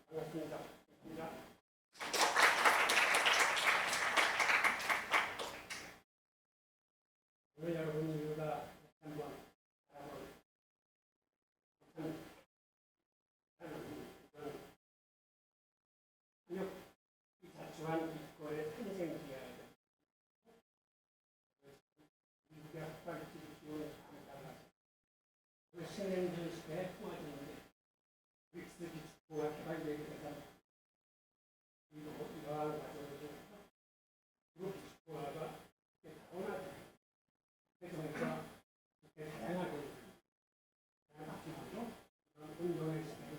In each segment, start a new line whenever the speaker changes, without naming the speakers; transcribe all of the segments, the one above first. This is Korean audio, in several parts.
반갑습니다. 오늘 여러분들과 한번 한국 자주한 기꺼의 탄생 이야기. 미국의 학발지를 기원에 따라서 그 신냉전 시대에 통화되는데 브릭스 기축국가 개발계획에 대해서 이러한 과정을 통해서 그 기축국가가 다원화되고 세계가 다양하게 바뀌고 그런 운동의 시대를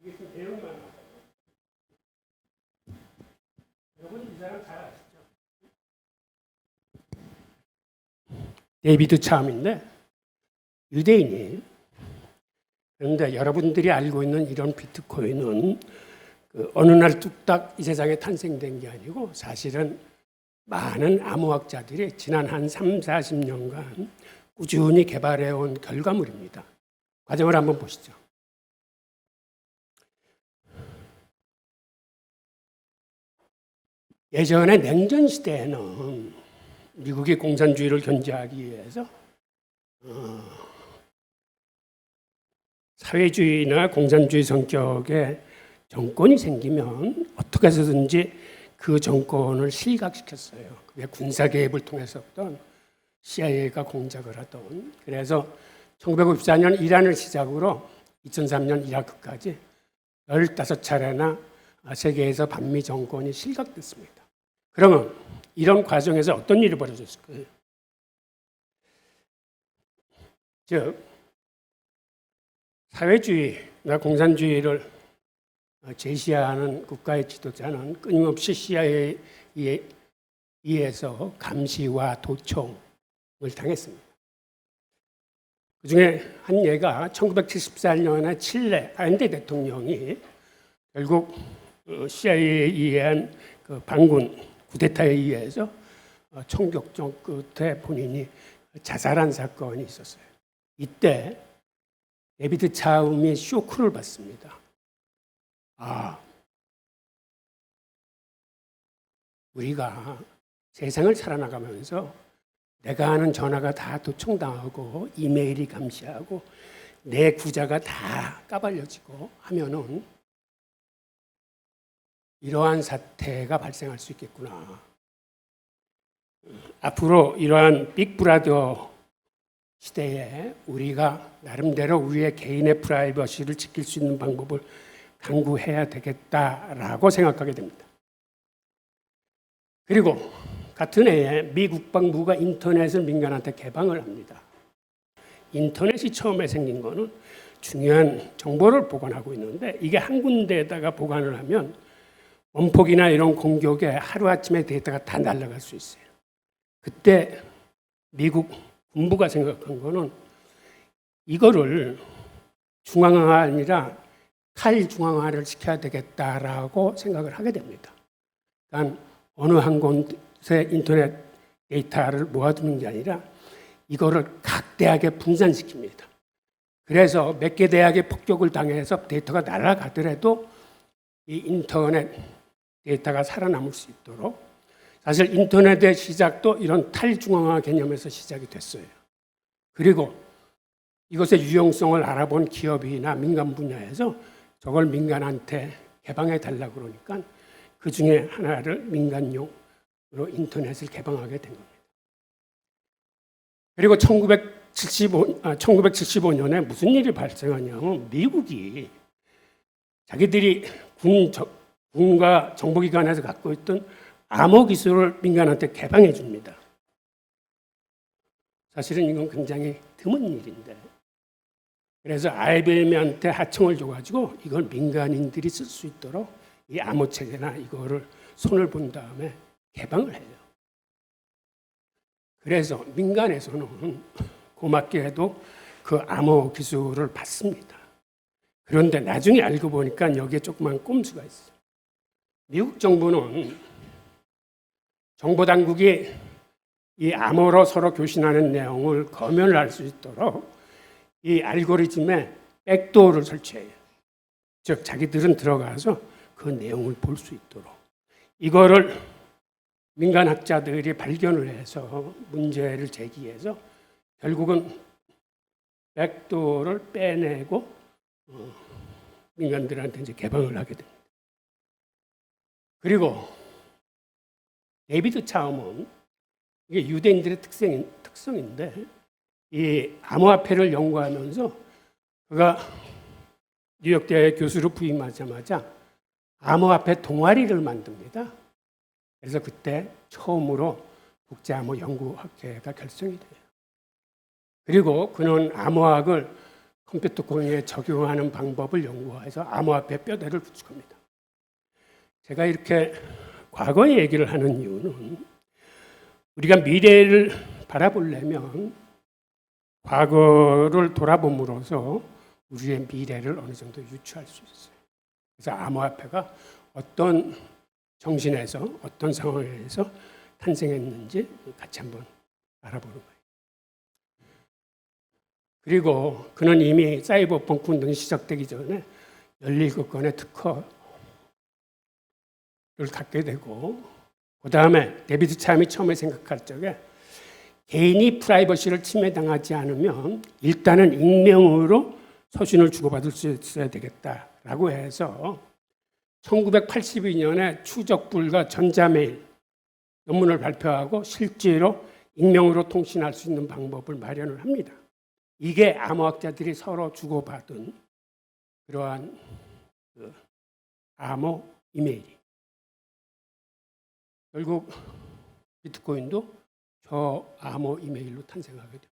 이게 좀 내용이 많아요. 여러분 이 사람 잘 아시죠? 데이비드 참인데 유대인이. 그런데 여러분들이 알고 있는 이런 비트코인은 어느 날 뚝딱 이 세상에 탄생된 게 아니고 사실은 많은 암호학자들이 지난 한 3, 40년간 꾸준히 개발해온 결과물입니다. 과정을 한번 보시죠. 예전에 냉전 시대에는 미국이 공산주의를 견제하기 위해서 사회주의나 공산주의 성격의 정권이 생기면 어떻게 해서든지 그 정권을 실각시켰어요. 그게 군사 개입을 통해서든 CIA가 공작을 하던. 그래서 1954년 이란을 시작으로 2003년 이라크까지 15차례나 세계에서 반미 정권이 실각됐습니다. 그러면 이런 과정에서 어떤 일이 벌어졌을까요? 즉 사회주의나 공산주의를 제시하는 국가의 지도자는 끊임없이 CIA에 의해서 감시와 도청을 당했습니다. 그중에 한 예가 1974년에 칠레 알렌데 대통령이 결국 CIA에 의한 그 반군 쿠데타에 의해서 총격전 끝에 본인이 자살한 사건이 있었어요. 이때 데이비드 차움이 쇼크를 받습니다. 우리가 세상을 살아나가면서 내가 하는 전화가 다 도청당하고 이메일이 감시하고 내 구자가 다 까발려지고 하면은 이러한 사태가 발생할 수 있겠구나. 앞으로 이러한 빅브라더 시대에 우리가 나름대로 우리의 개인의 프라이버시를 지킬 수 있는 방법을 강구해야 되겠다라고 생각하게 됩니다. 그리고 같은 해에 미 국방부가 인터넷을 민간한테 개방을 합니다. 인터넷이 처음에 생긴 거는 중요한 정보를 보관하고 있는데 이게 한 군데에다가 보관을 하면 원폭이나 이런 공격에 하루아침에 데이터가 다 날아갈 수 있어요. 그때 미국 군부가 생각한 거는 이거를 중앙화가 아니라 탈중앙화를 시켜야 되겠다라고 생각을 하게 됩니다. 그러니까 어느 한 곳에 인터넷 데이터를 모아두는 게 아니라 이거를 각 대학에 분산시킵니다. 그래서 몇 개 대학에 폭격을 당해서 데이터가 날아가더라도 이 인터넷 데이터가 살아남을 수 있도록. 사실 인터넷의 시작도 이런 탈중앙화 개념에서 시작이 됐어요. 그리고 이것의 유용성을 알아본 기업이나 민간 분야에서 저걸 민간한테 개방해 달라고 그러니까 그 중에 하나를 민간용으로 인터넷을 개방하게 된 겁니다. 그리고 1975년에 무슨 일이 발생하냐면 미국이 자기들이 군과 정보기관에서 갖고 있던 암호 기술을 민간한테 개방해 줍니다. 사실은 이건 굉장히 드문 일인데 그래서 IBM한테 하청을 줘가지고 이걸 민간인들이 쓸 수 있도록 이 암호 체계나 이거를 손을 본 다음에 개방을 해요. 그래서 민간에서는 고맙게 해도 그 암호 기술을 받습니다. 그런데 나중에 알고 보니까 여기에 조그만 꼼수가 있어요. 미국 정부는 정보당국이 이 암호로 서로 교신하는 내용을 검열을 할 수 있도록 이 알고리즘에 백도어를 설치해요. 즉 자기들은 들어가서 그 내용을 볼 수 있도록. 이거를 민간학자들이 발견을 해서 문제를 제기해서 결국은 백도어를 빼내고 민간들한테 이제 개방을 하게 됩니다. 그리고 데이비드 차움은 이게 유대인들의 특성인데 이 암호화폐를 연구하면서 그가 뉴욕대 교수로 부임하자마자 암호화폐 동아리를 만듭니다. 그래서 그때 처음으로 국제암호연구학회가 결성이 돼요. 그리고 그는 암호학을 컴퓨터 공유에 적용하는 방법을 연구해서 암호화폐 뼈대를 구축합니다. 제가 이렇게 과거의 얘기를 하는 이유는 우리가 미래를 바라보려면 과거를 돌아봄으로써 우리의 미래를 어느 정도 유추할 수 있어요. 그래서 암호화폐가 어떤 정신에서 어떤 상황에서 탄생했는지 같이 한번 알아보는 거예요. 그리고 그는 이미 사이버펑크 운동이 시작되기 전에 17건의 특허를 갖게 되고 그 다음에 데이비드 차움이 처음에 생각할 적에 개인이 프라이버시를 침해당하지 않으면 일단은 익명으로 서신을 주고받을 수 있어야 되겠다라고 해서 1982년에 추적 불가 전자메일 논문을 발표하고 실제로 익명으로 통신할 수 있는 방법을 마련을 합니다. 이게 암호학자들이 서로 주고받은 그러한 암호 이메일이. 결국 비트코인도 저 암호 이메일로 탄생하게 됩니다.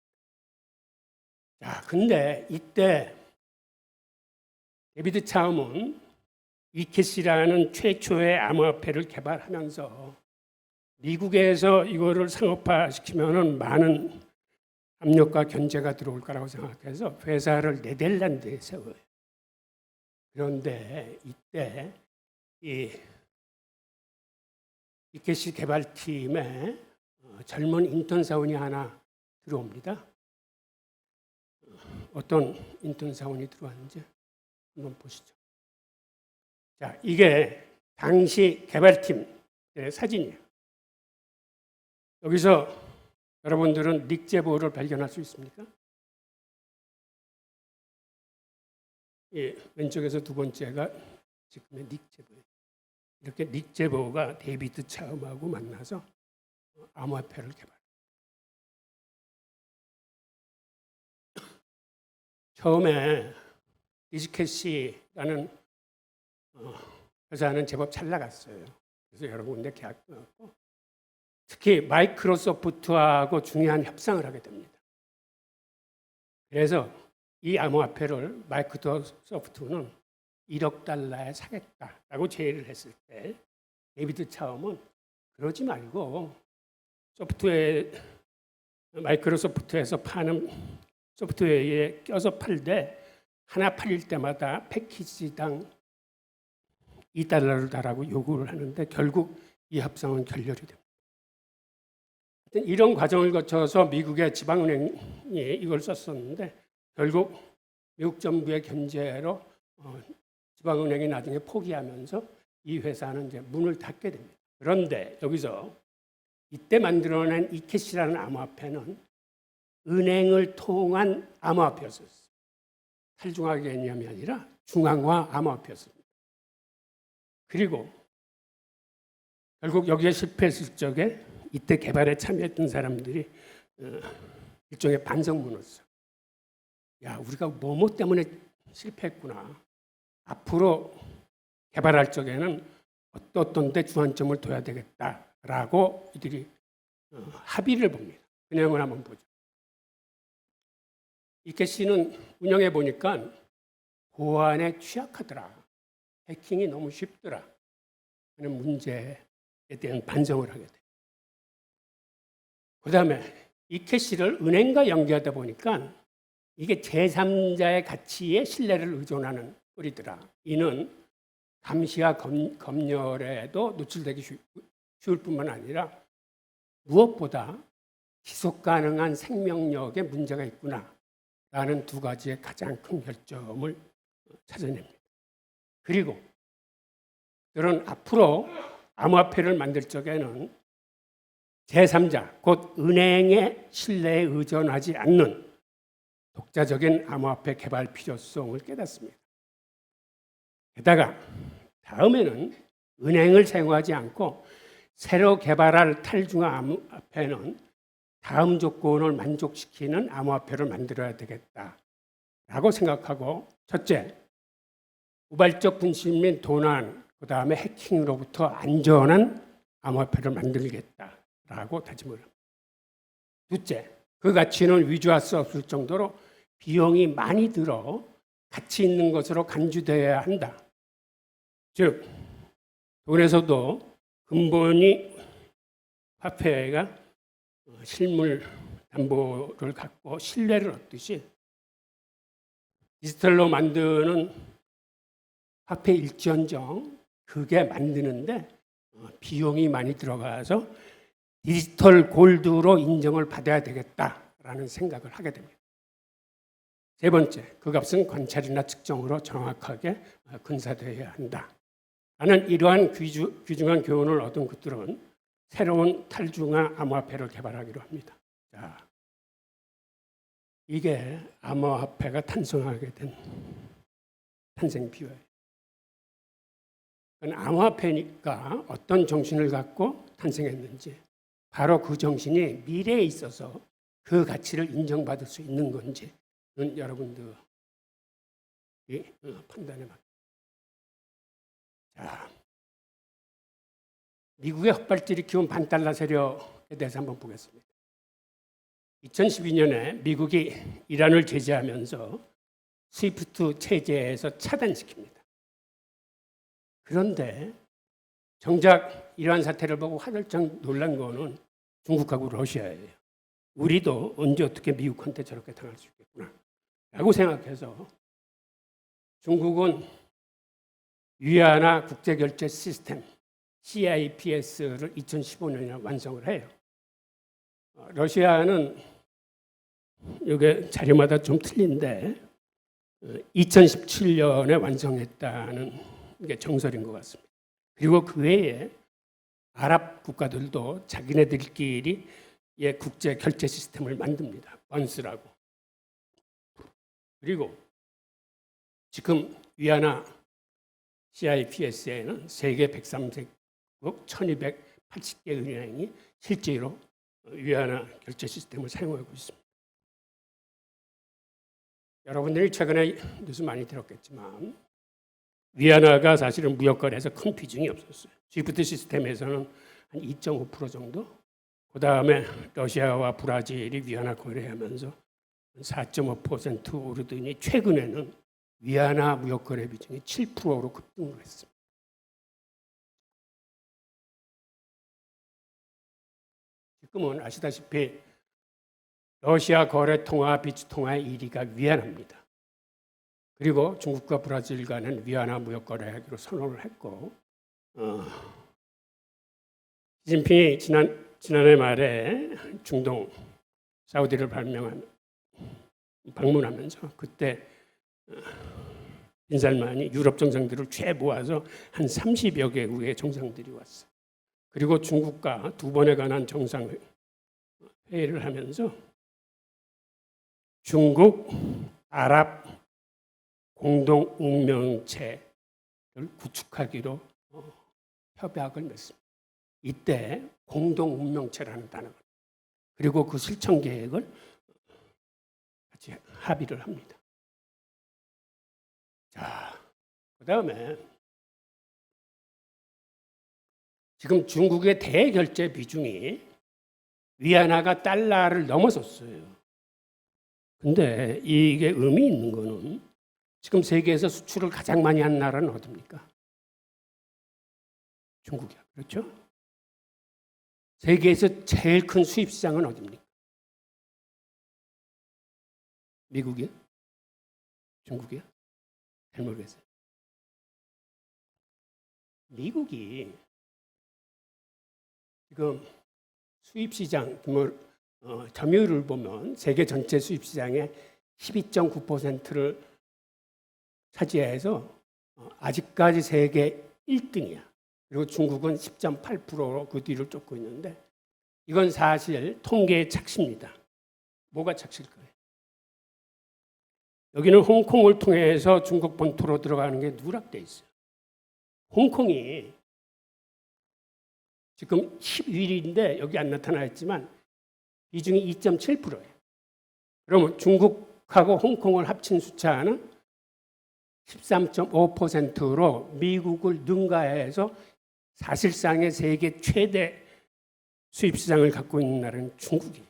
자, 근데 이때 데이비드 차움은 이캣이라는 최초의 암호화폐를 개발하면서 미국에서 이거를 상업화시키면은 많은 압력과 견제가 들어올 거라고 생각해서 회사를 네덜란드에 세워요. 그런데 이때 이캣이 개발팀에 젊은 인턴 사원이 하나 들어옵니다. 어떤 인턴 사원이 들어왔는지 한번 보시죠. 자, 이게 당시 개발팀의 사진이에요. 여기서 여러분들은 닉 제보를 발견할 수 있습니까? 예, 왼쪽에서 두 번째가 지금의 닉 제보예요. 이렇게 닉 제보가 데이비드 차움하고 만나서 암호화폐를 개발. 처음에 디지캐시라는 회사는 제법 잘 나갔어요. 그래서 여러 군데 계약도 하고 특히 마이크로소프트하고 중요한 협상을 하게 됩니다. 그래서 이 암호화폐를 마이크로소프트는 1억 달러에 사겠다라고 제의를 했을 때 데이비드 차움은 그러지 말고 마이크로소프트에서 파는 소프트웨어에 껴서 팔 때 하나 팔릴 때마다 패키지당 2달러를 달라고 요구를 하는데 결국 이 협상은 결렬이 됩니다. 이런 과정을 거쳐서 미국의 지방은행이 이걸 썼었는데 결국 미국 정부의 견제로 지방은행이 나중에 포기하면서 이 회사는 이제 문을 닫게 됩니다. 그런데 여기서 이때 만들어낸 이캣이라는 암호화폐는 은행을 통한 암호화폐였었어요. 탈중앙 개념이 아니라 중앙화 암호화폐였습니다. 그리고 결국 여기에 실패했을 적에 이때 개발에 참여했던 사람들이 일종의 반성문을 써. 야, 우리가 뭐뭐 때문에 실패했구나. 앞으로 개발할 적에는 어떤 데 주안점을 둬야 되겠다라고 이들이 합의를 봅니다. 그 내용을 한번 보죠. 이캣씨는 운영해 보니까 보안에 취약하더라. 해킹이 너무 쉽더라. 하는 문제에 대한 반성을 하게 돼요. 그 다음에 이캣씨를 은행과 연계하다 보니까 이게 제3자의 가치에 신뢰를 의존하는 꼴이더라. 이는 감시와 검열에도 노출되기 쉬울 뿐만 아니라 무엇보다 지속 가능한 생명력에 문제가 있구나 라는 두 가지의 가장 큰 결점을 찾아냅니다. 그리고 그들은 앞으로 암호화폐를 만들 적에는 제3자, 곧 은행의 신뢰에 의존하지 않는 독자적인 암호화폐 개발 필요성을 깨닫습니다. 게다가 다음에는 은행을 사용하지 않고 새로 개발할 탈중앙 암호화폐는 다음 조건을 만족시키는 암호화폐를 만들어야 되겠다라고 생각하고, 첫째, 우발적 분실 및 도난, 그 다음에 해킹으로부터 안전한 암호화폐를 만들겠다라고 다짐을 합니다. 둘째, 그 가치는 위조할 수 없을 정도로 비용이 많이 들어 가치 있는 것으로 간주되어야 한다. 즉, 돈에서도 근본이 화폐가 실물 담보를 갖고 신뢰를 얻듯이 디지털로 만드는 화폐 일지언정 그게 만드는데 비용이 많이 들어가서 디지털 골드로 인정을 받아야 되겠다라는 생각을 하게 됩니다. 세 번째, 그 값은 관찰이나 측정으로 정확하게 근사되어야 한다. 라는 이러한 귀중한 교훈을 얻은 그들은 새로운 탈중앙 암호화폐를 개발하기로 합니다. 자, 이게 암호화폐가 탄생하게 된 탄생 비화예요. 암호화폐니까 어떤 정신을 갖고 탄생했는지, 바로 그 정신이 미래에 있어서 그 가치를 인정받을 수 있는 건지는 여러분들이 판단해 맡깁니다. 자, 미국의 헛발질이 키운 반달러 세력에 대해서 한번 보겠습니다. 2012년에 미국이 이란을 제재하면서 스위프트 체제에서 차단시킵니다. 그런데 정작 이러한 사태를 보고 화들짝 놀란 거는 중국하고 러시아예요. 우리도 언제 어떻게 미국한테 저렇게 당할 수 있겠구나 라고 생각해서 중국은 위안화 국제결제 시스템 CIPS를 2015년에 완성을 해요. 러시아는 이게 자료마다 좀 틀린데 2017년에 완성했다는 게 정설인 것 같습니다. 그리고 그 외에 아랍 국가들도 자기네들끼리 국제 결제 시스템을 만듭니다. 번스라고. 그리고 지금 위안화 CIPS에는 세계 103개국 1280개 은행이 실제로 위안화 결제 시스템을 사용하고 있습니다. 여러분들이 최근에 뉴스 많이 들었겠지만 위안화가 사실은 무역거래에서 큰 비중이 없었어요. 스위프트 시스템에서는 한 2.5% 정도, 그 다음에 러시아와 브라질이 위안화 거래하면서 4.5% 오르더니 최근에는 위안화 무역거래 비중이 7%로 급등을 했습니다. 지금은 아시다시피 러시아 거래 통화, 비축 통화의 1위가 위안화입니다. 그리고 중국과 브라질 간은 위안화 무역 거래하기로 선언을 했고, 시진핑이 지난해 말에 중동 사우디를 방문하면서 그때 빈살만이 유럽 정상들을 죄 모아서 한 30여 개국의 정상들이 왔어요. 그리고 중국과 두 번에 관한 정상 회의를 하면서 중국, 아랍 공동 운명체를 구축하기로 협약을 맺습니다. 이때 공동 운명체라는 단어가, 그리고 그 실천 계획을 같이 합의를 합니다. 자, 그다음에 지금 중국의 대결제 비중이 위안화가 달러를 넘어섰어요. 근데 이게 의미 있는 거는 지금 세계에서 수출을 가장 많이 하는 나라는 어디입니까? 중국이야. 그렇죠? 세계에서 제일 큰 수입 시장은 어디입니까? 미국이요? 중국이요? 잘 모르겠어요. 미국이 지금 수입 시장 점유율을 보면 세계 전체 수입 시장의 12.9%를 차지해서 아직까지 세계 1등이야. 그리고 중국은 10.8%로 그 뒤를 쫓고 있는데 이건 사실 통계의 착시입니다. 뭐가 착시일까요? 여기는 홍콩을 통해서 중국 본토로 들어가는 게 누락돼 있어요. 홍콩이 지금 11위인데 여기 안 나타나 있지만 비중이 2.7%예요. 그러면 중국하고 홍콩을 합친 숫자는 13.5%로 미국을 능가해서 사실상의 세계 최대 수입 시장을 갖고 있는 나라는 중국이에요.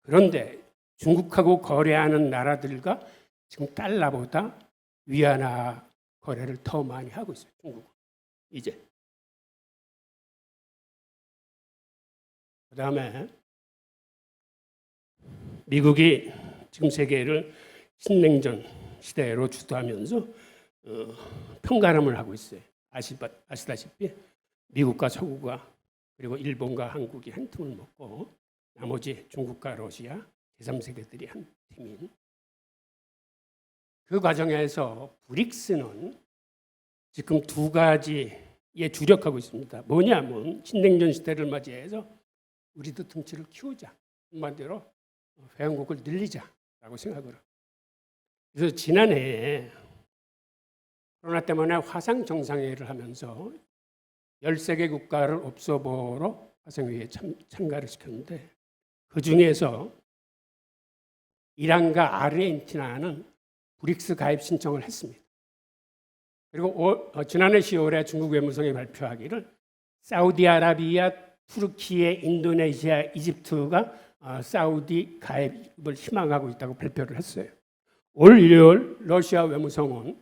그런데 중국하고 거래하는 나라들과 지금 달러보다 위안화 거래를 더 많이 하고 있어요. 중국은 이제. 그다음에 미국이 지금 세계를 신냉전 시대로 주도하면서 편가름을 하고 있어요. 아시다시피 미국과 서구가 그리고 일본과 한국이 한 틈을 먹고 나머지 중국과 러시아 제3세계들이 한 팀인 그 과정에서 브릭스는 지금 두 가지에 주력하고 있습니다. 뭐냐면 신냉전 시대를 맞이해서 우리도 등치를 키우자. 한마디로 회원국을 늘리자라고 생각을 합니다. 그래서 지난해에 코로나 때문에 화상 정상회의를 하면서 13개 국가를 옵서버로 화상회의에 참가를 시켰는데 그중에서 이란과 아르헨티나는 브릭스 가입 신청을 했습니다. 그리고 지난해 10월에 중국 외무성이 발표하기를 사우디아라비아, 투르키예, 인도네시아, 이집트가 사우디 가입을 희망하고 있다고 발표를 했어요. 올 1월 러시아 외무성은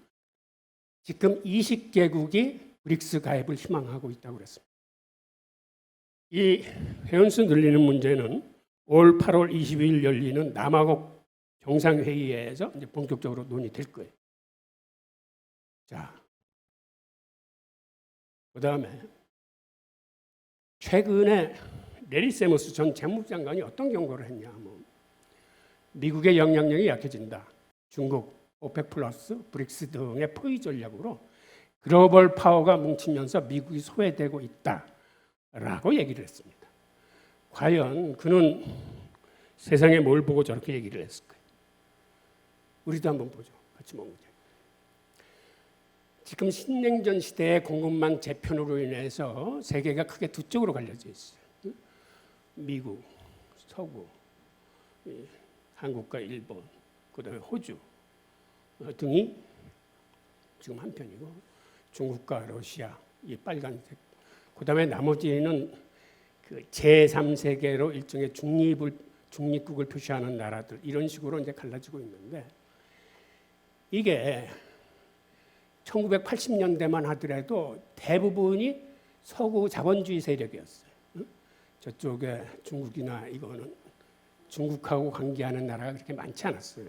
지금 20개국이 브릭스 가입을 희망하고 있다고 그랬습니다. 이 회원수 늘리는 문제는 올 8월 22일 열리는 남아공 정상회의에서 이제 본격적으로 논의될 거예요. 자, 그다음에 최근에 레리 세머스 전 재무장관이 어떤 경고를 했냐면 미국의 영향력이 약해진다. 중국, 오펙 플러스, 브릭스 등의 포위 전략으로 글로벌 파워가 뭉치면서 미국이 소외되고 있다라고 얘기를 했습니다. 과연 그는 세상에 뭘 보고 저렇게 얘기를 했을까요? 우리도 한번 보죠. 같이 보자. 지금 신냉전 시대의 공급망 재편으로 인해서 세계가 크게 두 쪽으로 갈려져 있어요. 미국, 서구, 한국과 일본, 그다음에 호주 등이 지금 한편이고 중국과 러시아 이 빨간색, 그다음에 나머지는 그 제3세계로 일종의 중립국을 표시하는 나라들 이런 식으로 이제 갈라지고 있는데 이게 1980년대만 하더라도 대부분이 서구 자본주의 세력이었어요. 저쪽에 중국이나 이거는 중국하고 관계하는 나라가 그렇게 많지 않았어요.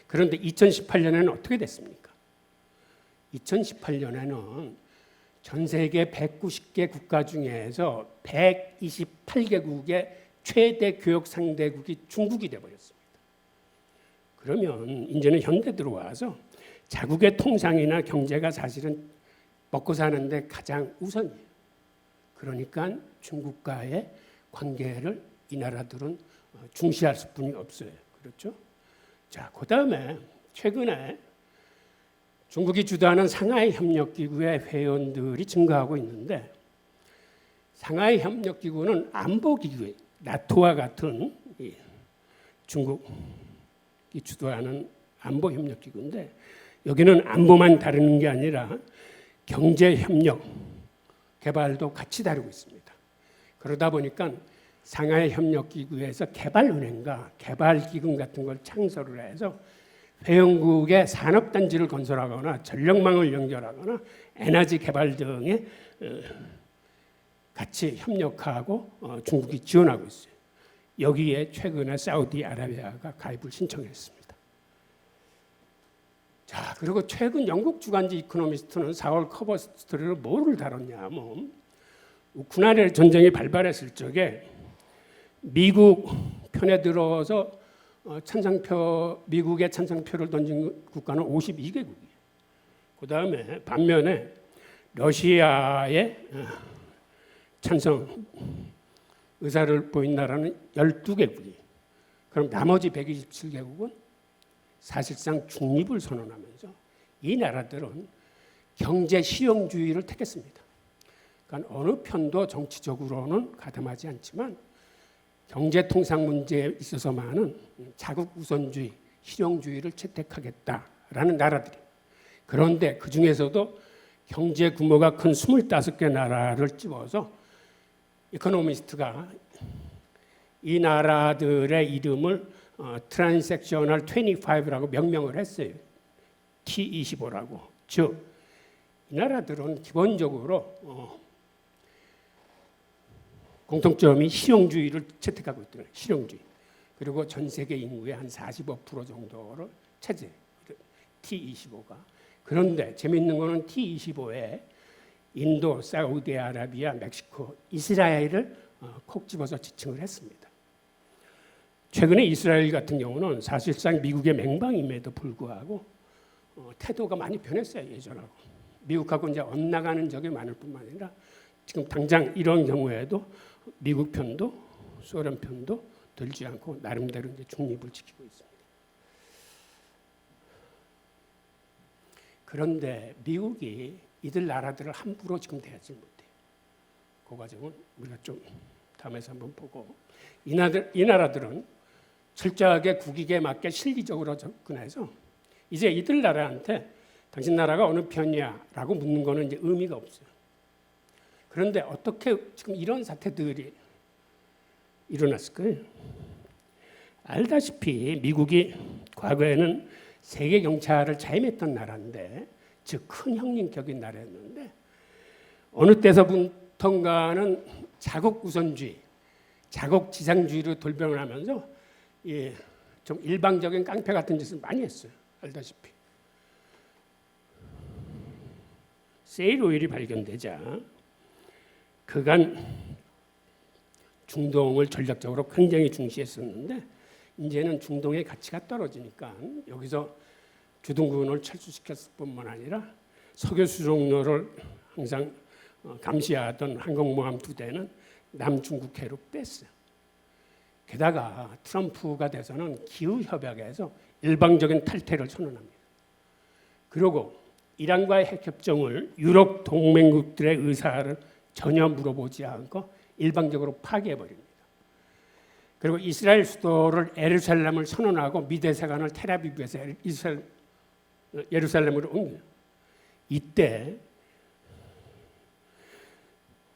그런데 2018년에는 어떻게 됐습니까? 2018년에는 전 세계 190개 국가 중에서 128개국의 최대 교역 상대국이 중국이 되어버렸습니다. 그러면 이제는 현대 들어와서 자국의 통상이나 경제가 사실은 먹고 사는데 가장 우선이에요. 그러니까 중국과의 관계를 이 나라들은 중시할 수뿐이 없어요. 그렇죠? 자, 그다음에 최근에 중국이 주도하는 상하이 협력기구의 회원들이 증가하고 있는데 상하이 협력기구는 안보기구예요. 나토와 같은 중국이 주도하는 안보협력기구인데 여기는 안보만 다루는 게 아니라 경제협력, 개발도 같이 다루고 있습니다. 그러다 보니까 상하이 협력기구에서 개발은행과 개발기금 같은 걸 창설을 해서 회원국의 산업단지를 건설하거나 전력망을 연결하거나 에너지 개발 등에 같이 협력하고 중국이 지원하고 있어요. 여기에 최근에 사우디아라비아가 가입을 신청했습니다. 자, 그리고 최근 영국 주간지 이코노미스트는 4월 커버 스토리로 뭐를 다뤘냐면 우크라이나 전쟁이 발발했을 적에 미국 편에 들어서 미국의 찬성표를 던진 국가는 52개국이에요. 그 다음에 반면에 러시아의 찬성 의사를 보인 나라는 12개국이에요. 그럼 나머지 127개국은 사실상 중립을 선언하면서 이 나라들은 경제 실용주의를 택했습니다. 그러니까 어느 편도 정치적으로는 가담하지 않지만 경제 통상 문제에 있어서만은 자국 우선주의, 실용주의를 채택하겠다라는 나라들이. 그런데 그 중에서도 경제 규모가 큰 25개 나라를 집어서 이코노미스트가 이 나라들의 이름을 트랜섹셔널 25라고 명명을 했어요. T25라고. 즉, 이 나라들은 기본적으로 공통점이 실용주의를 채택하고 있더라고요. 실용주의. 그리고 전 세계 인구의 한 45% 정도를 차지해요. T25가. 그런데 재미있는 거는 T25에 인도, 사우디아라비아, 멕시코, 이스라엘을 콕 집어서 지칭을 했습니다. 최근에 이스라엘 같은 경우는 사실상 미국의 맹방임에도 불구하고 태도가 많이 변했어요. 예전하고. 미국하고 이제 엇나가는 적이 많을 뿐만 아니라 지금 당장 이런 경우에도 미국 편도 소련 편도 들지 않고 나름대로 이제 중립을 지키고 있습니다. 그런데 미국이 이들 나라들을 함부로 지금 대하지 못해요. 그 과정은 우리가 좀 다음에서 한번 보고 이 나라들은 철저하게 국익에 맞게 실리적으로 접근해서 이제 이들 나라한테 당신 나라가 어느 편이야라고 묻는 거는 이제 의미가 없어요. 그런데 어떻게 지금 이런 사태들이 일어났을까요? 알다시피 미국이 과거에는 세계 경찰을 자임했던 나라인데, 즉 큰 형님격인 나라였는데 어느 때서부터인가는 자국 우선주의, 자국 지상주의로 돌변을 하면서 좀 일방적인 깡패 같은 짓을 많이 했어요. 알다시피 세일 오일이 발견되자 그간 중동을 전략적으로 굉장히 중시했었는데 이제는 중동의 가치가 떨어지니까 여기서 주둔군을 철수시켰을 뿐만 아니라 석유 수송로를 항상 감시하던 항공모함 2대는 남중국해로 뺐어요. 게다가 트럼프가 돼서는 기후협약에서 일방적인 탈퇴를 선언합니다. 그리고 이란과의 핵협정을 유럽 동맹국들의 의사를 전혀 물어보지 않고 일방적으로 파기해버립니다. 그리고 이스라엘 수도를 예루살렘을 선언하고 미대사관을 텔아비브에서 예루살렘으로 옮겨요. 이때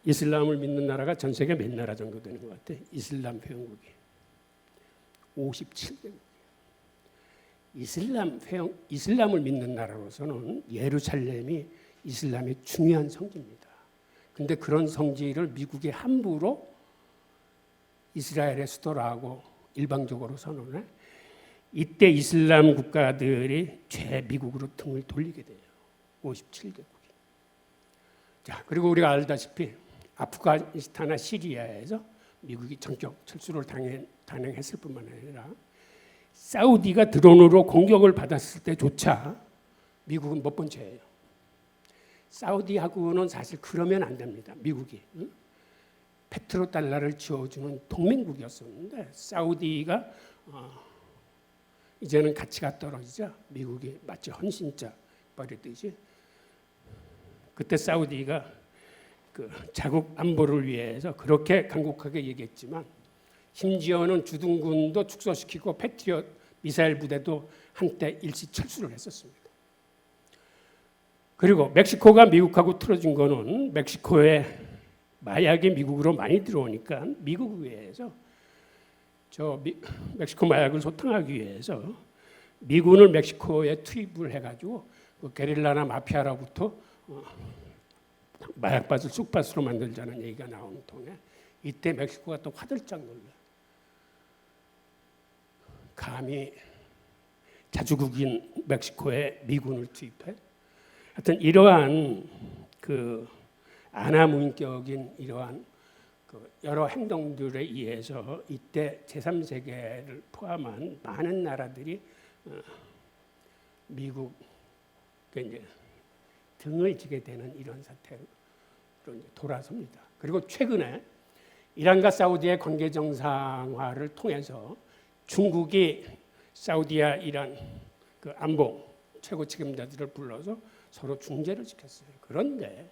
이슬람을 믿는 나라가 전 세계 몇 나라 정도 되는 것 같아요. 이슬람 회원국이 57개국. 이슬람을 믿는 나라로서는 예루살렘이 이슬람의 중요한 성지입니다. 그런데 그런 성지를 미국이 함부로 이스라엘의 수도라고 일방적으로 선언해. 이때 이슬람 국가들이 미국으로 등을 돌리게 돼요. 57개국이. 자, 그리고 우리가 알다시피 아프가니스탄이나 시리아에서 미국이 전격 철수를 단행했을 뿐만 아니라 사우디가 드론으로 공격을 받았을 때조차 미국은 못 본 죄예요. 사우디하고는 사실 그러면 안 됩니다. 미국이. 페트로달러를 지어주는 동맹국이었었는데 사우디가 이제는 가치가 떨어지자 미국이 마치 헌신자 버리듯이 그때 사우디가 그 자국 안보를 위해서 그렇게 강국하게 얘기했지만 심지어는 주둔군도 축소시키고 패트리엇 미사일 부대도 한때 일시 철수를 했었습니다. 그리고 멕시코가 미국하고 틀어진 거는 멕시코에 마약이 미국으로 많이 들어오니까 미국 의회에서 멕시코 마약을 소탕하기 위해서 미군을 멕시코에 투입을 해가지고 그 게릴라나 마피아로부터 마약밭을 쑥밭으로 만들자는 얘기가 나오는 통에 이때 멕시코가 또 화들짝 놀라요. 감히 자주국인 멕시코에 미군을 투입해? 하여튼 이러한 그 아나무인격인 이러한 여러 행동들에 의해서 이때 제3세계를 포함한 많은 나라들이 미국에 이제 등을 지게 되는 이런 사태로 이제 돌아섭니다. 그리고 최근에 이란과 사우디의 관계 정상화를 통해서 중국이 사우디와 이란 그 안보 최고 책임자들을 불러서 서로 중재를 시켰어요. 그런데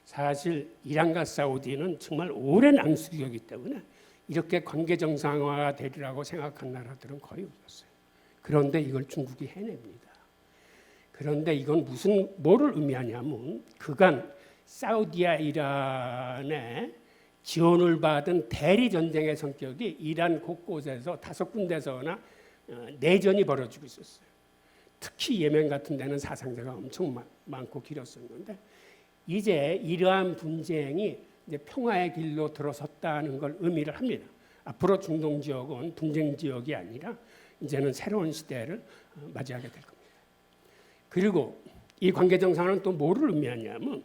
사실 이란과 사우디는 정말 오랜 앙숙이기 때문에 이렇게 관계 정상화가 되리라고 생각한 나라들은 거의 없었어요. 그런데 이걸 중국이 해냅니다. 그런데 이건 뭐를 의미하냐면 그간 사우디와 이란의 지원을 받은 대리 전쟁의 성격이 이란 곳곳에서 5군데서나 내전이 벌어지고 있었어요. 특히 예멘 같은 데는 사상자가 엄청 많고 길었었는데 이제 이러한 분쟁이 이제 평화의 길로 들어섰다는 걸 의미를 합니다. 앞으로 중동 지역은 분쟁 지역이 아니라 이제는 새로운 시대를 맞이하게 될 겁니다. 그리고 이 관계 정상은 또 뭐를 의미하냐면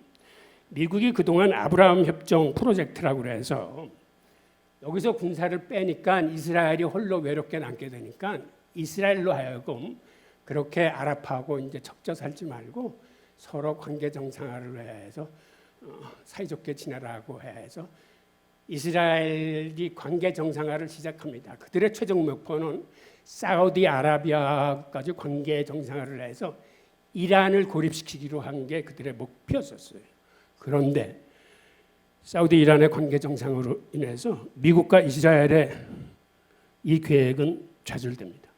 미국이 그동안 아브라함 협정 프로젝트라고 해서 여기서 군사를 빼니까 이스라엘이 홀로 외롭게 남게 되니까 이스라엘로 하여금 그렇게 아랍하고 이제 척져 살지 말고 서로 관계 정상화를 해서 사이좋게 지내라고 해서 이스라엘이 관계 정상화를 시작합니다. 그들의 최종 목표는 사우디아라비아까지 관계 정상화를 해서 이란을 고립시키기로 한 게 그들의 목표였었어요. 그런데 사우디 이란의 관계 정상으로 인해서 미국과 이스라엘의 이 계획은 좌절됩니다.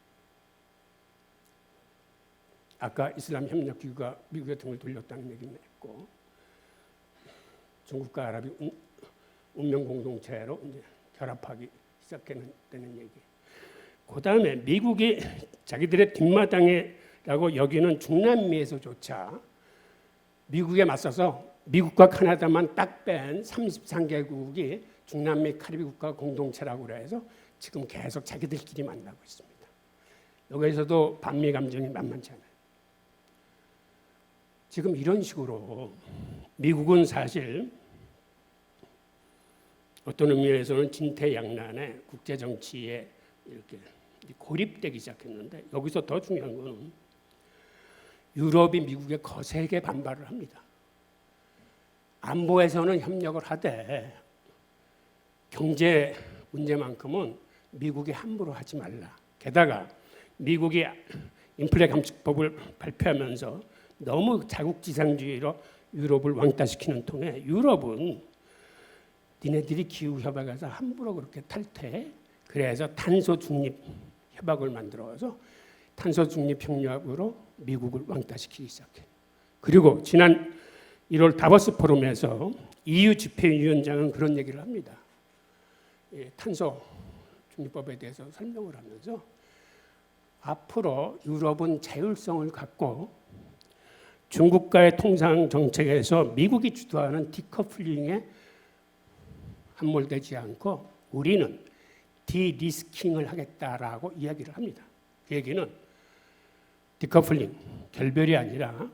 아까 이슬람 협력 기구가 미국의 등을 돌렸다는 얘기는 했고 중국과 아랍이 운명 공동체로 이제 결합하기 시작되는 얘기. 그다음에 미국이 자기들의 뒷마당이라고 여기는 중남미에서조차 미국에 맞서서 미국과 카나다만 딱 뺀 33개국이 중남미 카리비 국가 공동체라고 해서 지금 계속 자기들끼리 만나고 있습니다. 여기에서도 반미 감정이 만만치 않아요. 지금 이런 식으로 미국은 사실 어떤 의미에서는 진퇴양난의 국제 정치에 이렇게 고립되기 시작했는데 여기서 더 중요한 것은 유럽이 미국에 거세게 반발을 합니다. 안보에서는 협력을 하되 경제 문제만큼은 미국이 함부로 하지 말라. 게다가 미국이 인플레 감축법을 발표하면서 너무 자국지상주의로 유럽을 왕따시키는 통에 유럽은 니네들이 기후협약에서 함부로 그렇게 탈퇴해. 그래서 탄소 중립 협약을 만들어서 탄소 중립 협약으로 미국을 왕따시키기 시작해. 그리고 지난 1월 다보스 포럼에서 EU 집회위원장은 그런 얘기를 합니다. 탄소 중립법에 대해서 설명을 하면서 앞으로 유럽은 자율성을 갖고 중국과의 통상 정책에서 미국이 주도하는 디커플링에 함몰되지 않고 우리는 디리스킹을 하겠다라고 이야기를 합니다. 그 얘기는 디커플링, 결별이 아니라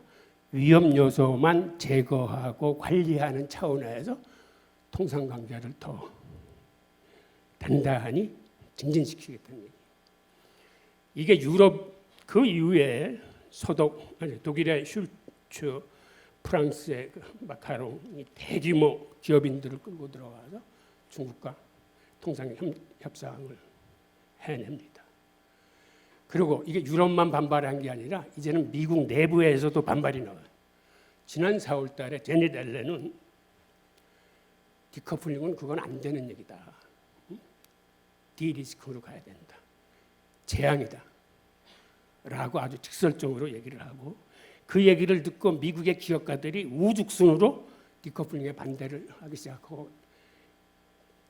위험 요소만 제거하고 관리하는 차원에서 통상관계를 더 단단히 증진시키겠다는 얘기. 이게 유럽 그 이후에 독일의 슐츠, 프랑스의 마카롱이 대규모 기업인들을 끌고 들어가서 중국과 통상 협상을 해냅니다. 그리고 이게 유럽만 반발한 게 아니라 이제는 미국 내부에서도 반발이 나와요. 지난 4월 달에 제닛 앨런은 디커플링은 그건 안 되는 얘기다. 디리스크로 가야 된다. 재앙이다. 라고 아주 직설적으로 얘기를 하고 그 얘기를 듣고 미국의 기업가들이 우죽순으로 디커플링에 반대를 하기 시작하고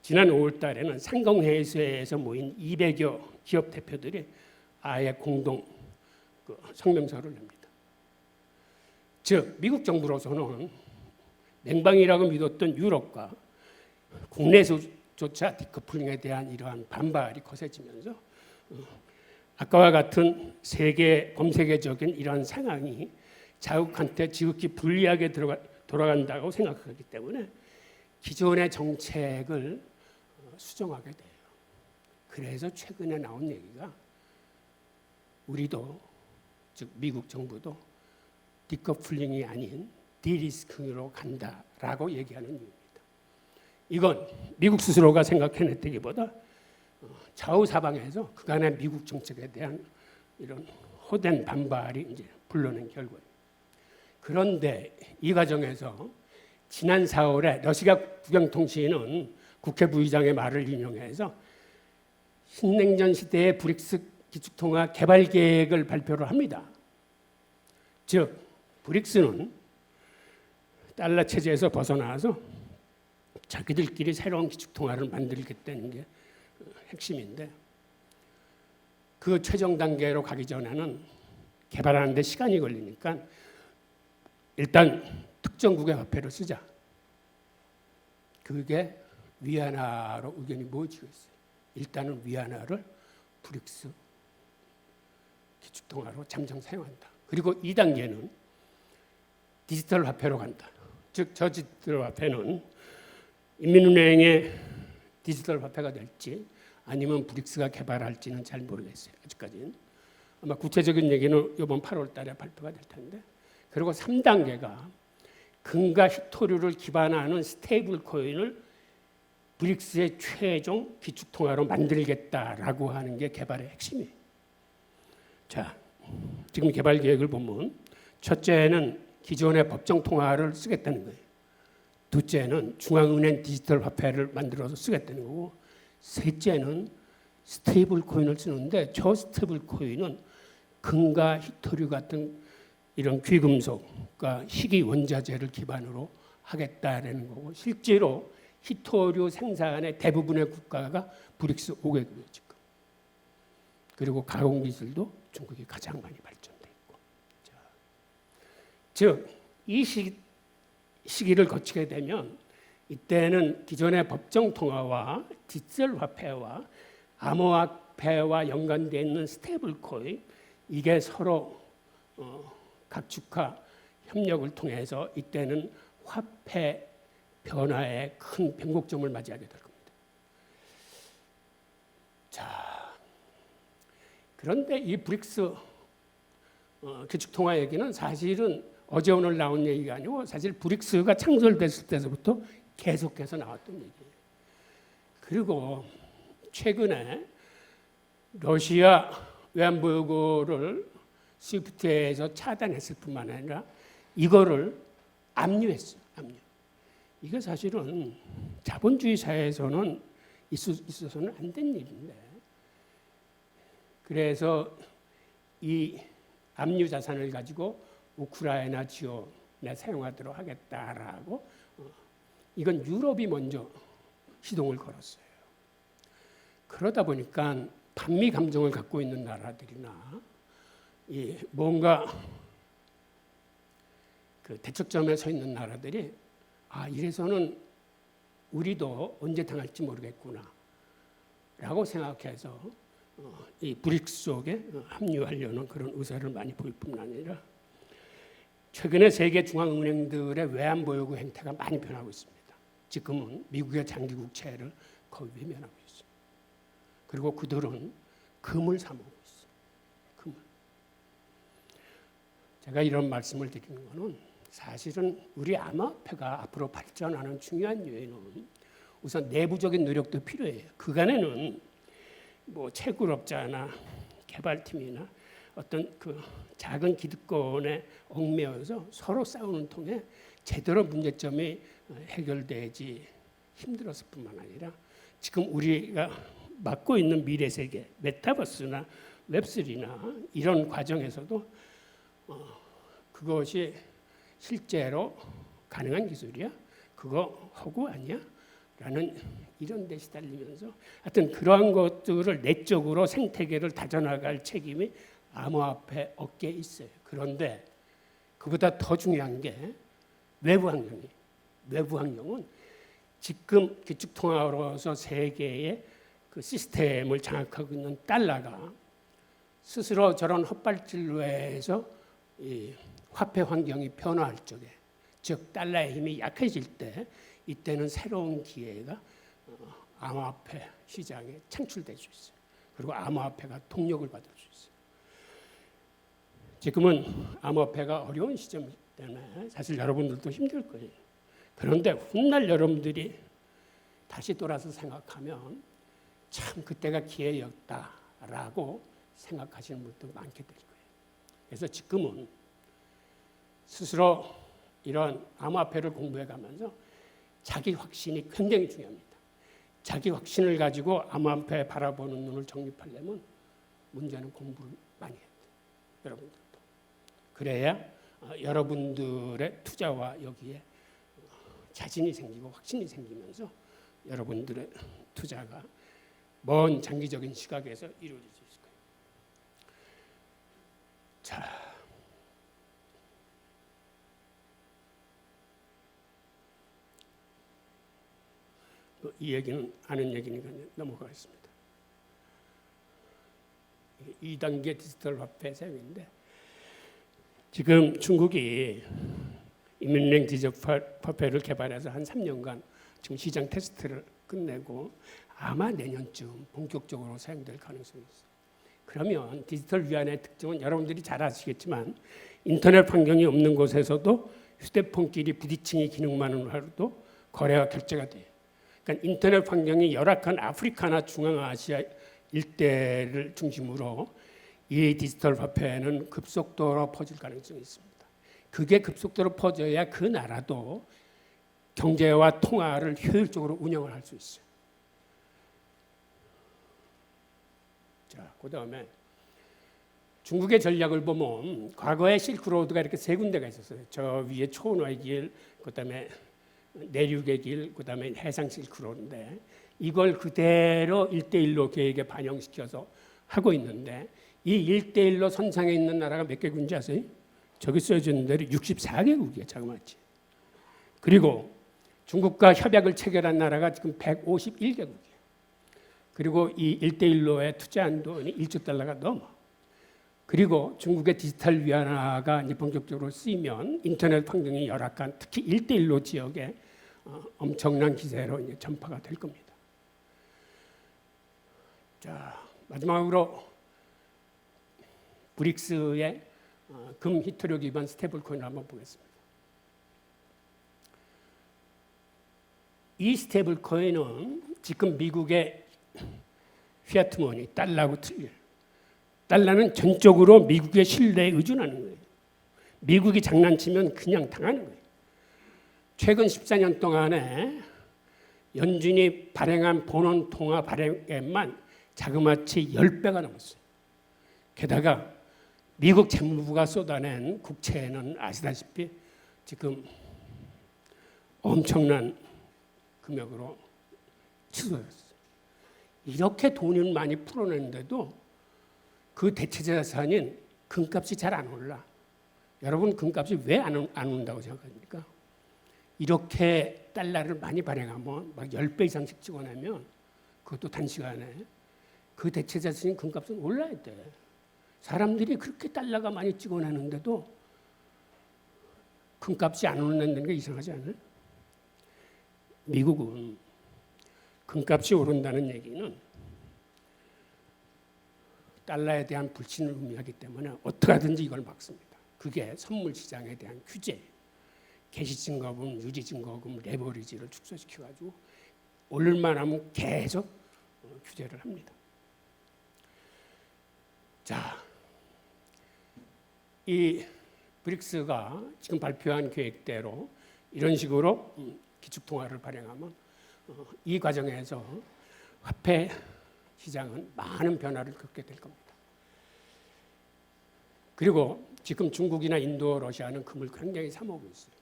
지난 5월 달에는 상공회의소에서 모인 200여 기업 대표들이 아예 공동 성명서를 냅니다. 즉 미국 정부로서는 냉방이라고 믿었던 유럽과 국내에서조차 디커플링에 대한 이러한 반발이 거세지면서 아까와 같은 세계 범세계적인 이러한 상황이 자국한테 지극히 불리하게 돌아간다고 생각하기 때문에 기존의 정책을 수정하게 돼요. 그래서 최근에 나온 얘기가 우리도 즉 미국 정부도 디커플링이 아닌 디리스킹으로 간다라고 얘기하는 이유입니다. 이건 미국 스스로가 생각해냈다기보다 좌우사방에서 그간의 미국 정책에 대한 이런 호된 반발이 이제 불러낸 결과입니다. 그런데 이 과정에서 지난 4월에 러시아 국영통신은 국회 부의장의 말을 인용해서 신냉전 시대의 브릭스 기축통화 개발 계획을 발표를 합니다. 즉 브릭스는 달러 체제에서 벗어나서 자기들끼리 새로운 기축통화를 만들겠다는 게 핵심인데 그 최종 단계로 가기 전에는 개발하는 데 시간이 걸리니까 일단 특정국의 화폐를 쓰자. 그게 위안화로 의견이 모여지고 있어요. 일단은 위안화를 브릭스 기축통화로 잠정 사용한다. 그리고 2단계는 디지털 화폐로 간다. 즉 저 디지털 화폐는 인민은행의 디지털 화폐가 될지 아니면 브릭스가 개발할지는 잘 모르겠어요. 아직까지는. 아마 구체적인 얘기는 이번 8월 달에 발표가 될 텐데. 그리고 3단계가 금과 희토류를 기반하는 스테이블 코인을 브릭스의 최종 기축통화로 만들겠다라고 하는 게 개발의 핵심이에요. 자, 지금 개발 계획을 보면 첫째는 기존의 법정 통화를 쓰겠다는 거예요. 둘째는 중앙은행 디지털 화폐를 만들어서 쓰겠다는 거고, 셋째는 스테이블 코인을 쓰는데 저 스테이블 코인은 금과 희토류 같은 이런 귀금속과 희귀 원자재를 기반으로 하겠다라는 거고, 실제로 희토류 생산의 대부분의 국가가 브릭스 5개국이에요 지금. 그리고 가공 기술도 중국이 가장 많이 발전돼 있고. 즉 이 시기를 거치게 되면 이때는 기존의 법정 통화와 디지털 화폐와 암호화폐와 연관되어 있는 스테이블 코인 이게 서로 각축화 협력을 통해서 이때는 화폐 변화에 큰 변곡점을 맞이하게 될 겁니다. 자, 그런데 이 브릭스 기축통화 얘기는 사실은 어제 오늘 나온 얘기가 아니고 사실 브릭스가 창설됐을 때부터 계속해서 나왔던 얘기예요. 그리고 최근에 러시아 외환보유고를 스위프트에서 차단했을 뿐만 아니라 이거를 압류했어요. 압류. 이게 사실은 자본주의 사회에서는 있어서는 안 된 일인데, 그래서 이 압류 자산을 가지고 우크라이나 지원에 사용하도록 하겠다라고 이건 유럽이 먼저 시동을 걸었어요. 그러다 보니까 반미 감정을 갖고 있는 나라들이나 뭔가 그 대척점에 서 있는 나라들이 이래서는 우리도 언제 당할지 모르겠구나 라고 생각해서 이 브릭스 속에 합류하려는 그런 의사를 많이 보일 뿐만 아니라 최근에 세계 중앙은행들의 외환보유고 행태가 많이 변하고 있습니다. 지금은 미국의 장기 국채를 거의 외면하고 있어요. 그리고 그들은 금을 사 모으고 있어요. 금을. 제가 이런 말씀을 드리는 것은 사실은 우리 암호화폐가 앞으로 발전하는 중요한 요인은 우선 내부적인 노력도 필요해요. 그간에는 뭐 채굴업자나 개발팀이나 어떤 그 작은 기득권에 얽매여서 서로 싸우는 통에 제대로 문제점이 해결되지 힘들었을 뿐만 아니라 지금 우리가 맡고 있는 미래 세계, 메타버스나 웹3나 이런 과정에서도 그것이 실제로 가능한 기술이야? 그거 허구 아니야? 라는 이런 데 시달리면서 하여튼 그러한 것들을 내적으로 생태계를 다져나갈 책임이 암호화폐 어깨에 있어요. 그런데 그보다 더 중요한 게 외부 환경이에요. 외부 환경은 지금 기축통화로서 세계의 그 시스템을 장악하고 있는 달러가 스스로 저런 헛발질로 해서 이 화폐 환경이 변화할 적에, 즉 달러의 힘이 약해질 때 이때는 새로운 기회가 암호화폐 시장에 창출될 수 있어요. 그리고 암호화폐가 동력을 받을 수 있어요. 지금은 암호화폐가 어려운 시점이기 때문에 사실 여러분들도 힘들 거예요. 그런데 훗날 여러분들이 다시 돌아서 생각하면 참 그때가 기회였다라고 생각하시는 분도 많게 될 거예요. 그래서 지금은 스스로 이런 암호화폐를 공부해가면서 자기 확신이 굉장히 중요합니다. 자기 확신을 가지고 암호화폐 바라보는 눈을 정립하려면 문제는 공부를 많이 해야 돼요. 여러분들도. 그래야 여러분들의 투자와 여기에 자신이 생기고 확신이 생기면서 여러분들의 투자가 먼 장기적인 시각에서 이루어질 수 있을 거예요. 자, 이 얘기는 아는 얘기니까 넘어가겠습니다. 2단계 디지털 화폐 사용인데 지금 중국이 인민은행 디지털 화폐를 개발해서 한 3년간 지금 시장 테스트를 끝내고 아마 내년쯤 본격적으로 사용될 가능성이 있어요. 그러면 디지털 위안의 특징은 여러분들이 잘 아시겠지만 인터넷 환경이 없는 곳에서도 휴대폰끼리 부딪히기 기능만으로도 거래와 결제가 돼요. 그러니까 인터넷 환경이 열악한 아프리카나 중앙아시아 일대를 중심으로 이 디지털 화폐는 급속도로 퍼질 가능성이 있습니다. 그게 급속도로 퍼져야 그 나라도 경제와 통화를 효율적으로 운영을 할 수 있어요. 자, 그다음에 중국의 전략을 보면 과거에 실크로드가 이렇게 세 군데가 있었어요. 저 위에 초원의 길, 그다음에 내륙의 길, 그다음에 해상 실크로드인데 이걸 그대로 1대1로 계획에 반영시켜서 하고 있는데 이 1대1로 선상에 있는 나라가 몇 개국인지 아세요? 저기 써져 있는 대로 64개국이에요. 자그마치. 그리고 중국과 협약을 체결한 나라가 지금 151개국이에요. 그리고 이 1대1로에 투자한 돈이 1조 달러가 넘어. 그리고 중국의 디지털 위안화가 이제 본격적으로 쓰이면 인터넷 환경이 열악한 특히 1대1로 지역에 엄청난 기세로 이제 전파가 될 겁니다. 자, 마지막으로 브릭스의 금 희토력 기반 스테이블 코인을 한번 보겠습니다. 이 스테이블 코인은 지금 미국의 피아트 머니, 달러하고 틀려요. 달러는 전적으로 미국의 신뢰에 의존하는 거예요. 미국이 장난치면 그냥 당하는 거예요. 최근 14년 동안에 연준이 발행한 본원 통화 발행액만 자그마치 10배가 넘었어요. 게다가 미국 재무부가 쏟아낸 국채는 아시다시피 지금 엄청난 금액으로 취소됐어요. 이렇게 돈을 많이 풀어내는데도 그 대체 자산인 금값이 잘 안 올라. 여러분 금값이 왜 안 오른다고 생각합니까? 이렇게 달러를 많이 발행하면 막 10배 이상씩 찍어내면 그것도 단시간에 그 대체 자산인 금값은 올라야 돼. 사람들이 그렇게 달러가 많이 찍어내는데도 금값이 안 오른다는 게 이상하지 않아요? 미국은 금값이 오른다는 얘기는 달러에 대한 불신을 의미하기 때문에 어떻게 하든지 이걸 막습니다. 그게 선물 시장에 대한 규제, 개시증거금, 유지증거금, 레버리지를 축소시켜가지고 오를만 하면 계속 규제를 합니다. 자, 이 브릭스가 지금 발표한 계획대로 이런 식으로 기축통화를 발행하면 이 과정에서 화폐 시장은 많은 변화를 겪게 될 겁니다. 그리고 지금 중국이나 인도, 러시아는 금을 굉장히 사모으고 있어요.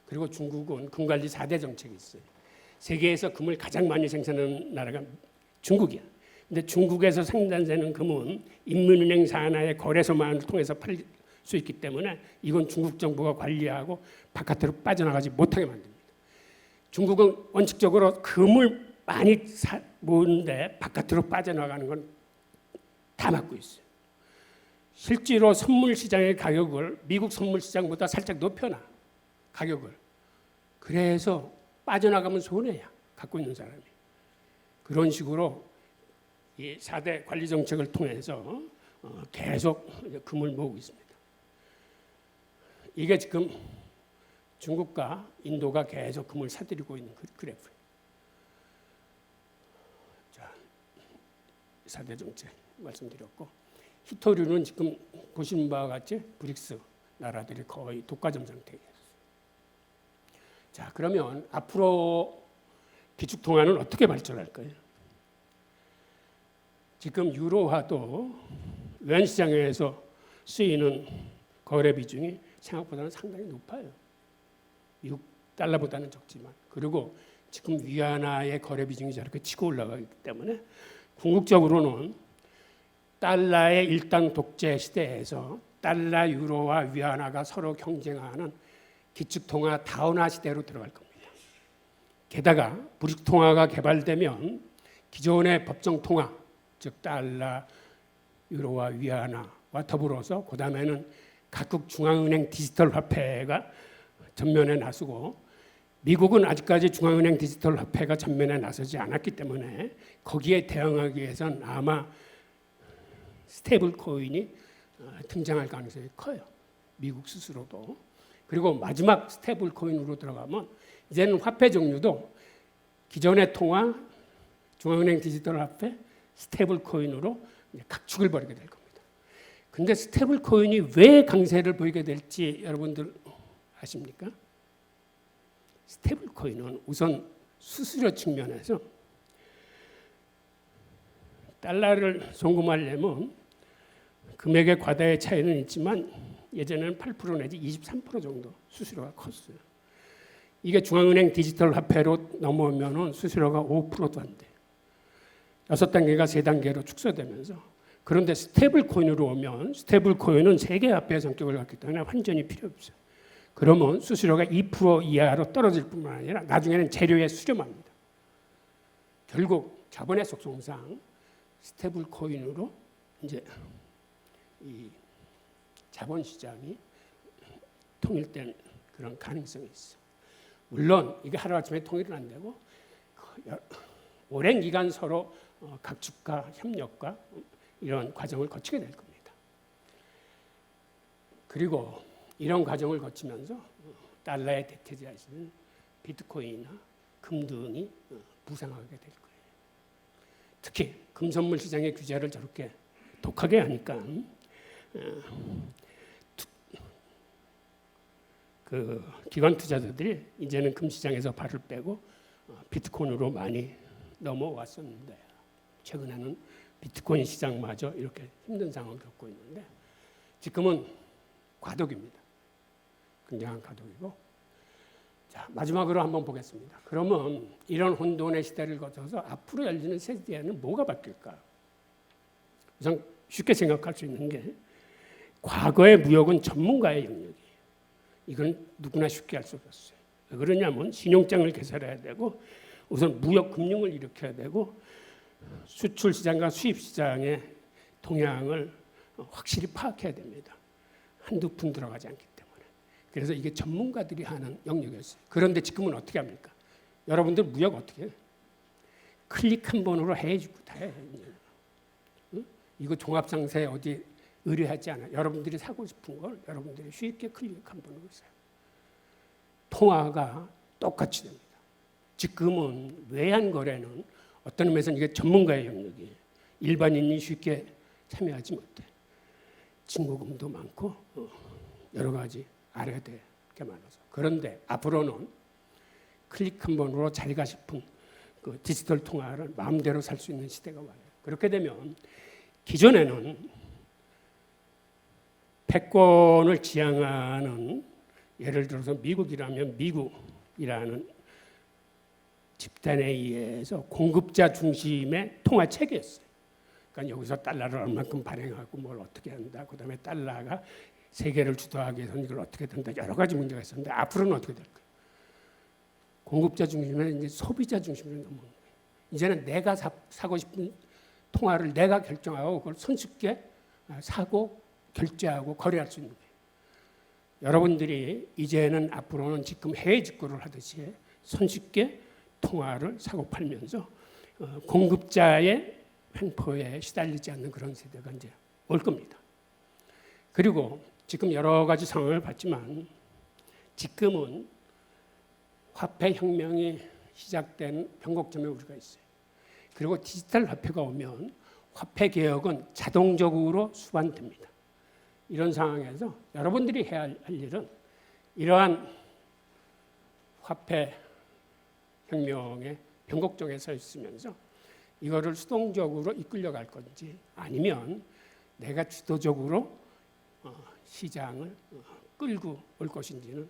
그리고 중국은 금관리 4대 정책이 있어요. 세계에서 금을 가장 많이 생산하는 나라가 중국이야. 근데 중국에서 생산되는 금은 인민은행 산하의 거래소만을 통해서 팔 수 있기 때문에 이건 중국 정부가 관리하고 바깥으로 빠져나가지 못하게 만듭니다. 중국은 원칙적으로 금을 많이 모으는데 바깥으로 빠져나가는 건 다 막고 있어요. 실제로 선물 시장의 가격을 미국 선물 시장보다 살짝 높여놔. 가격을. 그래서 빠져나가면 손해야. 갖고 있는 사람이. 그런 식으로 이 4대 관리 정책을 통해서 계속 금을 모으고 있습니다. 이게 지금 중국과 인도가 계속 금을 사들이고 있는 그래프예요. 자, 4대 정책 말씀드렸고, 히토류는 지금 보시는 바와 같이 브릭스 나라들이 거의 독과점 상태예요. 자, 그러면 앞으로 기축통화는 어떻게 발전할까요? 지금 유로화도 외환시장에서 쓰이는 거래 비중이 생각보다는 상당히 높아요. 미국 달러보다는 적지만. 그리고 지금 위안화의 거래 비중이 저렇게 치고 올라가기 때문에 궁극적으로는 달러의 일당 독재 시대에서 달러, 유로와 위안화가 서로 경쟁하는 기축통화 다운화 시대로 들어갈 겁니다. 게다가 브릭 통화가 개발되면 기존의 법정 통화, 즉 달러, 유로와 위안화와 더불어서 그 다음에는 각국 중앙은행 디지털 화폐가 전면에 나서고, 미국은 아직까지 중앙은행 디지털 화폐가 전면에 나서지 않았기 때문에 거기에 대응하기 위해서는 아마 스테이블 코인이 등장할 가능성이 커요. 미국 스스로도. 그리고 마지막 스테이블 코인으로 들어가면 이제는 화폐 종류도 기존의 통화, 중앙은행 디지털 화폐, 스테이블 코인으로 각축을 벌이게 될 겁니다. 근데 스테이블 코인이 왜 강세를 보이게 될지 여러분들 아십니까? 스테이블 코인은 우선 수수료 측면에서 달러를 송금하려면 금액의 과다의 차이는 있지만 예전에는 8% 내지 23% 정도 수수료가 컸어요. 이게 중앙은행 디지털 화폐로 넘어오면 수수료가 5%도 안 돼요. 6단계가 3단계로 축소되면서. 그런데 스테이블 코인으로 오면 스테이블 코인은 세계 화폐의 성격을 갖기 때문에 환전이 필요 없어요. 그러면 수수료가 2% 이하로 떨어질 뿐만 아니라 나중에는 재료에 수렴합니다. 결국 자본의 속성상 스테이블 코인으로 이제 이 자본 시장이 통일된 그런 가능성이 있어. 물론 이게 하루아침에 통일은 안 되고 오랜 기간 서로 각축과 협력과 이런 과정을 거치게 될 겁니다. 그리고 이런 과정을 거치면서 달러의 대체자이신 비트코인이나 금 등이 부상하게 될 거예요. 특히 금 선물 시장의 규제를 저렇게 독하게 하니까 그 기관 투자자들이 이제는 금 시장에서 발을 빼고 비트코인으로 많이 넘어왔었는데, 최근에는 비트코인 시장마저 이렇게 힘든 상황을 겪고 있는데 지금은 과도기입니다. 굉장한 과도기고. 자, 마지막으로 한번 보겠습니다. 그러면 이런 혼돈의 시대를 거쳐서 앞으로 열리는 세대에는 뭐가 바뀔까? 우선 쉽게 생각할 수 있는 게, 과거의 무역은 전문가의 영역이에요. 이건 누구나 쉽게 할 수 없었어요. 왜 그러냐면 신용장을 개설해야 되고, 우선 무역 금융을 일으켜야 되고, 수출 시장과 수입 시장의 동향을 확실히 파악해야 됩니다. 한두 푼 들어가지 않기 때문에. 그래서 이게 전문가들이 하는 영역이었어요. 그런데 지금은 어떻게 합니까? 여러분들 무역 어떻게 해요? 클릭 한 번으로 해주고 다 해. 이거 종합상세 어디 의뢰하지 않아. 여러분들이 사고 싶은 걸 여러분들이 쉽게 클릭 한 번으로 사요. 통화가 똑같이 됩니다. 지금은 외환 거래는 어떤 의미에서는 이게 전문가의 영역이에요. 일반인이 쉽게 참여하지 못해. 친구금도 많고 여러 가지 알아야 될 게 많아서. 그런데 앞으로는 클릭 한 번으로 자기가 싶은 그 디지털 통화를 마음대로 살 수 있는 시대가 와요. 그렇게 되면 기존에는 패권을 지향하는, 예를 들어서 미국이라면 미국이라는 집단에 의해서 공급자 중심의 통화 체계였어요. 그러니까 여기서 달러를 얼마큼 발행하고 뭘 어떻게 한다. 그다음에 달러가 세계를 주도하기 위해서는 이걸 어떻게 된다. 여러 가지 문제가 있었는데 앞으로는 어떻게 될까요? 공급자 중심에 이제 소비자 중심으로 넘어오는 거예요. 이제는 내가 사고 싶은 통화를 내가 결정하고 그걸 손쉽게 사고 결제하고 거래할 수 있는 거예요. 여러분들이 이제는 앞으로는 지금 해외 직구를 하듯이 손쉽게 통화를 사고 팔면서 공급자의 횡포에 시달리지 않는 그런 세대가 이제 올 겁니다. 그리고 지금 여러 가지 상황을 봤지만 지금은 화폐 혁명이 시작된 변곡점에 우리가 있어요. 그리고 디지털 화폐가 오면 화폐 개혁은 자동적으로 수반됩니다. 이런 상황에서 여러분들이 해야 할 일은 이러한 화폐 혁명의 변곡점에 서 있으면서 이거를 수동적으로 이끌려갈 건지 아니면 내가 주도적으로 시장을 끌고 올 것인지는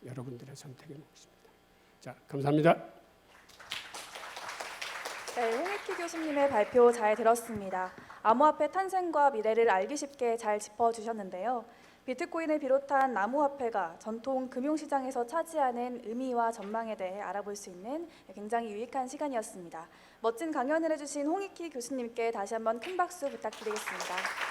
여러분들의 선택에 몫입니다. 자, 감사합니다.
네, 홍익희 교수님의 발표 잘 들었습니다. 암호화폐 탄생과 미래를 알기 쉽게 잘 짚어주셨는데요. 비트코인을 비롯한 암호화폐가 전통 금융시장에서 차지하는 의미와 전망에 대해 알아볼 수 있는 굉장히 유익한 시간이었습니다. 멋진 강연을 해주신 홍익희 교수님께 다시 한번 큰 박수 부탁드리겠습니다.